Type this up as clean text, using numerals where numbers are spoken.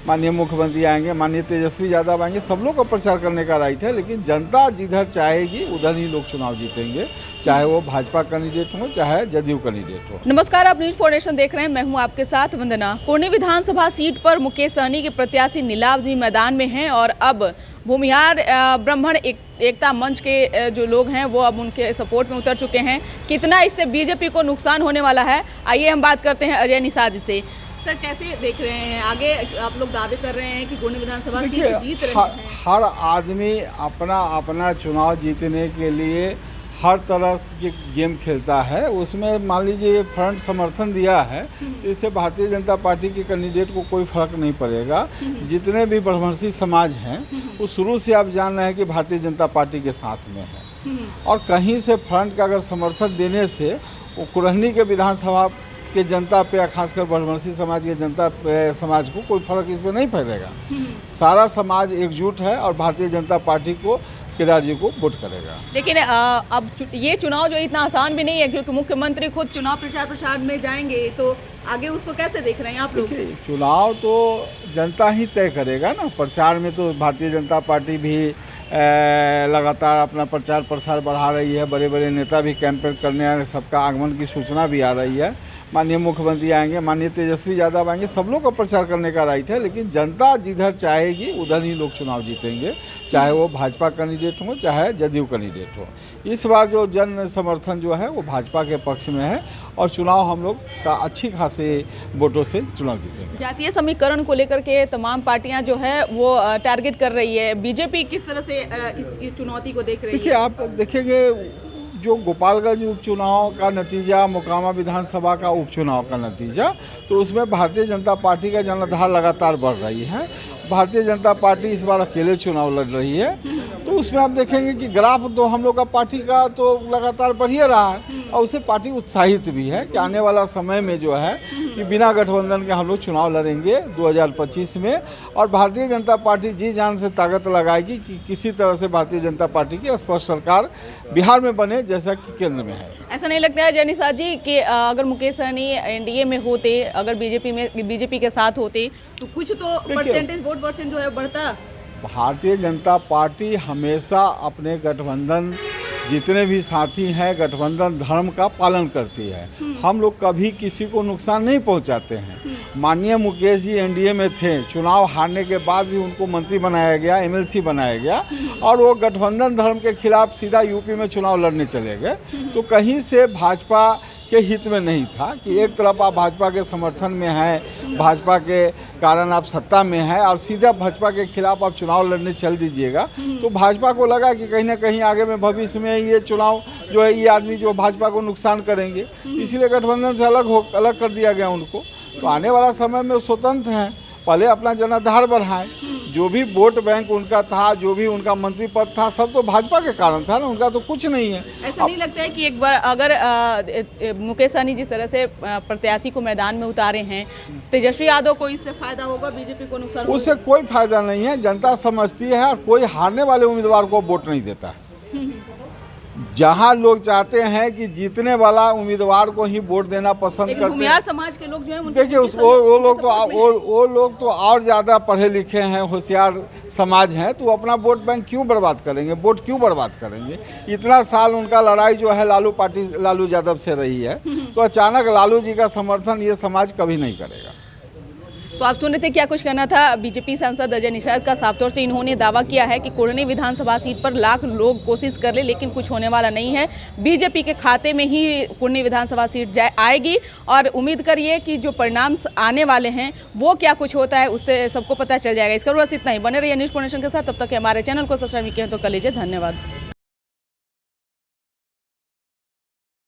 माननीय मुख्यमंत्री आएंगे, माननीय तेजस्वी यादव आएंगे, सब लोग का प्रचार करने का राइट है। लेकिन जनता जिधर चाहेगी उधर ही लोग चुनाव जीतेंगे, चाहे वो भाजपा कैंडिडेट हो चाहे जदयू कैंडिडेट हो। नमस्कार, आप न्यूज फाउंडेशन देख रहे हैं। मैं हूं आपके साथ वंदना। कुरनी विधानसभा सीट पर मुकेश सहनी के प्रत्याशी नीलाव जी मैदान में हैं और अब भूमिहार ब्राह्मण एकता मंच के जो लोग हैं वो अब उनके सपोर्ट में उतर चुके हैं। कितना इससे बीजेपी को नुकसान होने वाला है, आइए हम बात करते हैं अजय निषाद से। सर, कैसे देख रहे हैं? आगे आप लोग दावे कर रहे हैं कि कुरनी विधानसभा सीट जीत रहे हैं। हर आदमी अपना अपना चुनाव जीतने के लिए हर तरह के गेम खेलता है। उसमें मान लीजिए फ्रंट समर्थन दिया है, इससे भारतीय जनता पार्टी के कैंडिडेट को कोई फर्क नहीं पड़ेगा। जितने भी ब्रह्मर्षि समाज हैं वो शुरू से आप जान रहे हैं कि भारतीय जनता पार्टी के साथ में है, और कहीं से फ्रंट का अगर समर्थन देने से वो कुरनी के विधानसभा के जनता पे, खासकर ब्रह्मर्षि समाज के जनता समाज को कोई फर्क इसमें नहीं पड़ेगा। सारा समाज एकजुट है और भारतीय जनता पार्टी को, केदार जी को वोट करेगा। लेकिन अब ये चुनाव जो इतना आसान भी नहीं है, क्योंकि मुख्यमंत्री खुद चुनाव प्रचार में जाएंगे, तो आगे उसको कैसे देख रहे हैं आप लोग? चुनाव तो जनता ही तय करेगा ना। प्रचार में तो भारतीय जनता पार्टी भी लगातार अपना प्रचार प्रसार बढ़ा रही है। बड़े बड़े नेता भी कैंपेन करने आ रहे हैं, सबका आगमन की सूचना भी आ रही है। माननीय मुख्यमंत्री आएंगे, माननीय तेजस्वी यादव आएंगे, सब लोग का प्रचार करने का राइट है। लेकिन जनता जिधर चाहेगी उधर ही लोग चुनाव जीतेंगे, चाहे वो भाजपा कैंडिडेट हो चाहे जदयू कैंडिडेट हो। इस बार जो जन समर्थन जो है वो भाजपा के पक्ष में है और चुनाव हम लोग का अच्छी खासे वोटों से चुनाव जीतेंगे। जातीय समीकरण को लेकर के तमाम पार्टियां जो है वो टारगेट कर रही है। बीजेपी किस तरह से इस चुनौती को देख रही है? देखिए, आप देखेंगे जो गोपालगंज उपचुनाव का नतीजा, मोकामा विधानसभा का उपचुनाव का नतीजा, तो उसमें भारतीय जनता पार्टी का जनाधार लगातार बढ़ रही है। भारतीय जनता पार्टी इस बार अकेले चुनाव लड़ रही है, तो उसमें आप देखेंगे कि ग्राफ तो हम लोग का पार्टी का तो लगातार बढ़ ही रहा है, और उससे पार्टी उत्साहित भी है कि आने वाला समय में जो है कि बिना गठबंधन के हम लोग चुनाव लड़ेंगे 2025 में। और भारतीय जनता पार्टी जी जान से ताकत लगाएगी कि किसी तरह से भारतीय जनता पार्टी की स्पष्ट सरकार बिहार में बने, जैसा कि केंद्र में है। ऐसा नहीं लगता है अजय निषाद जी कि अगर मुकेश सहनी एनडीए में होते, अगर बीजेपी के साथ होते, तो कुछ तो परसेंटेज वोट परसेंट जो है बढ़ता? भारतीय जनता पार्टी हमेशा अपने गठबंधन, जितने भी साथी हैं, गठबंधन धर्म का पालन करती है। हम लोग कभी किसी को नुकसान नहीं पहुंचाते हैं। माननीय मुकेश जी एनडीए में थे, चुनाव हारने के बाद भी उनको मंत्री बनाया गया, एमएलसी बनाया गया, और वो गठबंधन धर्म के खिलाफ सीधा यूपी में चुनाव लड़ने चले गए। तो कहीं से भाजपा के हित में नहीं था कि एक तरफ आप भाजपा के समर्थन में हैं, भाजपा के कारण आप सत्ता में हैं, और सीधा भाजपा के खिलाफ आप चुनाव लड़ने चल दीजिएगा। तो भाजपा को लगा कि कहीं ना कहीं आगे में भविष्य में ये चुनाव जो है, ये आदमी जो भाजपा को नुकसान करेंगे, इसलिए गठबंधन से अलग कर दिया गया उनको। तो आने वाला समय में वो स्वतंत्र हैं, पहले अपना जनाधार बढ़ाएं। जो भी वोट बैंक उनका था, जो भी उनका मंत्री पद था, सब तो भाजपा के कारण था ना, उनका तो कुछ नहीं है। ऐसा नहीं लगता है कि एक बार अगर मुकेश सहनी जिस तरह से प्रत्याशी को मैदान में उतारे हैं, तेजस्वी यादव को इससे फायदा होगा, बीजेपी को नुकसान होगा? उससे कोई फायदा नहीं है। जनता समझती है और कोई हारने वाले उम्मीदवार को वोट नहीं देता है। जहां लोग चाहते हैं कि जीतने वाला उम्मीदवार को ही वोट देना पसंद करते हैं। भूमिहार समाज के लोग जो हैं, देखिए वो लोग तो और ज़्यादा पढ़े लिखे हैं, होशियार समाज हैं, तो अपना वोट बैंक क्यों बर्बाद करेंगे, वोट क्यों बर्बाद करेंगे? इतना साल उनका लड़ाई जो है लालू यादव से रही है, तो अचानक लालू जी का समर्थन ये समाज कभी नहीं करेगा। तो आप सुन रहे थे क्या कुछ कहना था बीजेपी सांसद अजय निषाद का। साफ तौर से इन्होंने दावा किया है कि कुरनी विधानसभा सीट पर लाख लोग कोशिश कर ले, लेकिन कुछ होने वाला नहीं है। बीजेपी के खाते में ही कुरनी विधानसभा सीट आएगी, और उम्मीद करिए कि जो परिणाम आने वाले हैं वो क्या कुछ होता है उससे सबको पता चल जाएगा। इसका बस इतना ही। बने रहिए न्यूज़ फाउंडेशन के साथ, तब तक हमारे चैनल को सब्सक्राइब किया तो कर लीजिए। धन्यवाद।